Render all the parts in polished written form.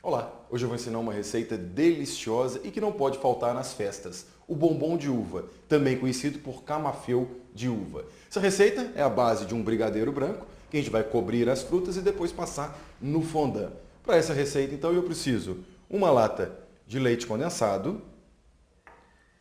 Olá, hoje eu vou ensinar uma receita deliciosa e que não pode faltar nas festas, o bombom de uva, também conhecido por camafeu de uva. Essa receita é a base de um brigadeiro branco, que a gente vai cobrir as frutas e depois passar no fondant. Para essa receita, então, eu preciso uma lata de leite condensado,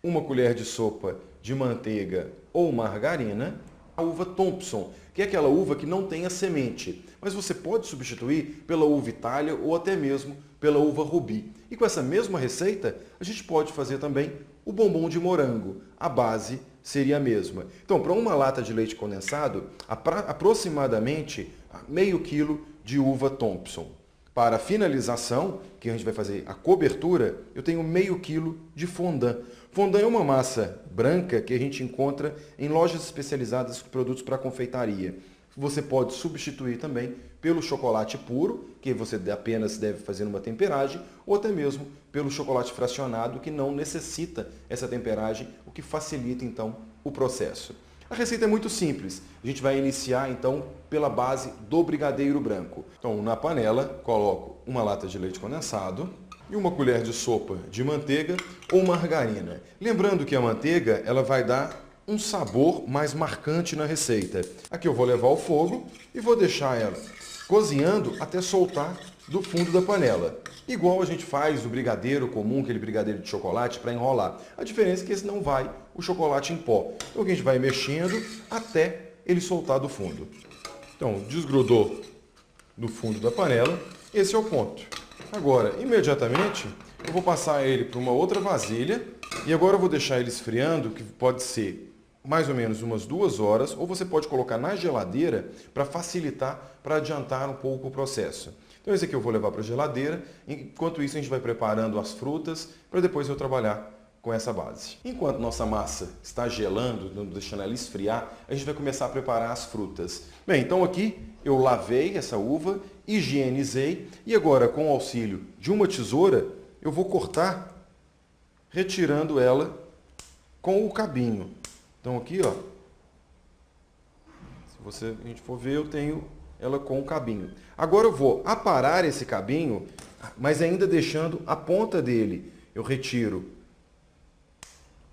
uma colher de sopa de manteiga ou margarina, a uva Thompson, que é aquela uva que não tem a semente, mas você pode substituir pela uva Itália ou até mesmo pela uva Rubi. E com essa mesma receita, a gente pode fazer também o bombom de morango. A base seria a mesma. Então, para uma lata de leite condensado, aproximadamente meio quilo de uva Thompson. Para a finalização, que a gente vai fazer a cobertura, eu tenho meio quilo de fondant. Fondant é uma massa branca que a gente encontra em lojas especializadas em produtos para confeitaria. Você pode substituir também pelo chocolate puro, que você apenas deve fazer uma temperagem, ou até mesmo pelo chocolate fracionado, que não necessita essa temperagem, o que facilita então o processo. A receita é muito simples. A gente vai iniciar então pela base do brigadeiro branco. Então, na panela, coloco uma lata de leite condensado e uma colher de sopa de manteiga ou margarina. Lembrando que a manteiga, ela vai dar um sabor mais marcante na receita. Aqui eu vou levar ao fogo e vou deixar ela cozinhando até soltar do fundo da panela. Igual a gente faz o brigadeiro comum, aquele brigadeiro de chocolate para enrolar. A diferença é que esse não vai o chocolate em pó. Então a gente vai mexendo até ele soltar do fundo. Então, desgrudou do fundo da panela, esse é o ponto. Agora, imediatamente, eu vou passar ele para uma outra vasilha e agora eu vou deixar ele esfriando, que pode ser mais ou menos umas 2 horas, ou você pode colocar na geladeira para facilitar, para adiantar um pouco o processo. Então esse aqui eu vou levar para a geladeira, enquanto isso a gente vai preparando as frutas para depois eu trabalhar com essa base. Enquanto nossa massa está gelando, deixando ela esfriar, a gente vai começar a preparar as frutas. Bem, então aqui eu lavei essa uva, higienizei e agora com o auxílio de uma tesoura eu vou cortar, retirando ela com o cabinho. Então aqui, ó, se a gente for ver, eu tenho ela com o cabinho. Agora eu vou aparar esse cabinho, mas ainda deixando a ponta dele. Eu retiro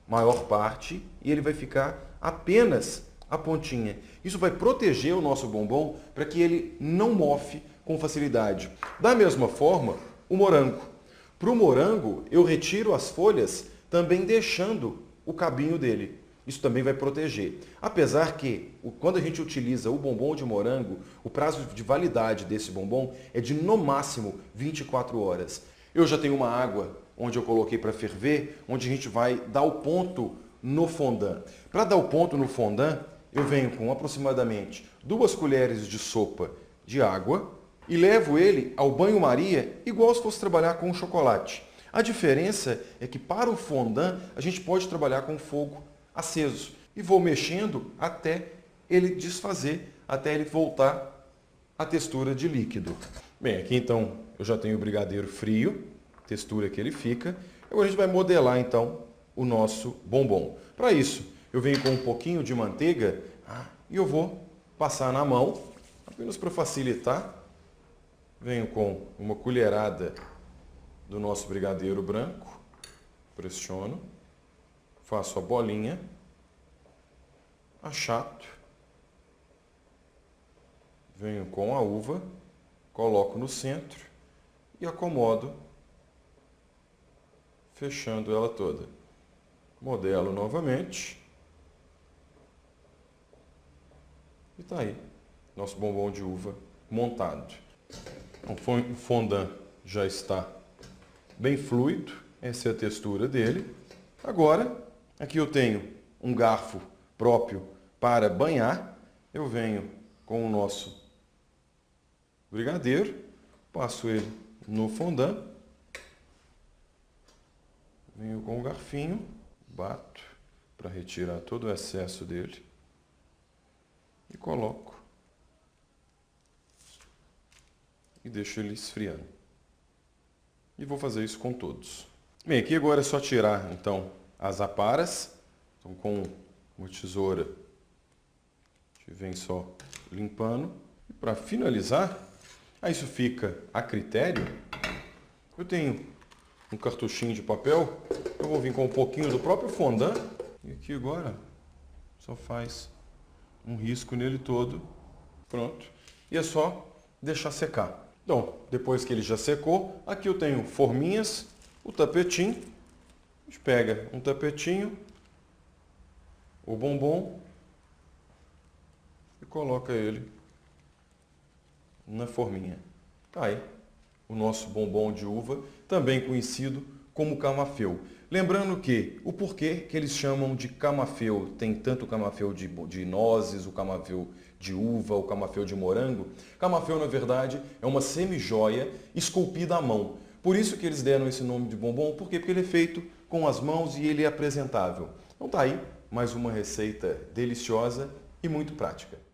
maior parte e ele vai ficar apenas a pontinha. Isso vai proteger o nosso bombom para que ele não mofe com facilidade. Da mesma forma, o morango. Para o morango, eu retiro as folhas também deixando o cabinho dele. Isso também vai proteger. Apesar que, quando a gente utiliza o bombom de morango, o prazo de validade desse bombom é de, no máximo, 24 horas. Eu já tenho uma água onde eu coloquei para ferver, onde a gente vai dar o ponto no fondant. Para dar o ponto no fondant, eu venho com aproximadamente 2 colheres de sopa de água e levo ele ao banho-maria igual se fosse trabalhar com chocolate. A diferença é que para o fondant a gente pode trabalhar com fogo aceso e vou mexendo até ele desfazer, até ele voltar à textura de líquido. Bem, aqui então eu já tenho o brigadeiro frio, textura que ele fica. Agora a gente vai modelar então o nosso bombom. Para isso, eu venho com um pouquinho de manteiga e eu vou passar na mão, apenas para facilitar. Venho com uma colherada do nosso brigadeiro branco, pressiono, faço a bolinha, achato, venho com a uva, coloco no centro e acomodo, fechando ela toda. Modelo novamente. E tá aí, nosso bombom de uva montado. O fondant já está bem fluido, essa é a textura dele. Agora, aqui eu tenho um garfo próprio para banhar. Eu venho com o nosso brigadeiro, passo ele no fondant, venho com o garfinho, bato para retirar todo o excesso dele e coloco e deixo ele esfriando. E vou fazer isso com todos. Bem, aqui agora é só tirar então as aparas. Então com uma tesoura a gente vem só limpando. E para finalizar, isso fica a critério. Eu tenho um cartuchinho de papel, eu vou vir com um pouquinho do próprio fondant e aqui agora só faz um risco nele todo, pronto, e é só deixar secar. Então, depois que ele já secou, aqui eu tenho forminhas, o tapetinho, a gente pega um tapetinho, o bombom e coloca ele na forminha. Tá aí o nosso bombom de uva, também conhecido como camafeu. Lembrando que o porquê que eles chamam de camafeu, tem tanto o camafeu de nozes, o camafeu de uva, o camafeu de morango. Camafeu, na verdade, é uma semijoia esculpida à mão. Por isso que eles deram esse nome de bombom, por quê? Porque ele é feito com as mãos e ele é apresentável. Então tá aí mais uma receita deliciosa e muito prática.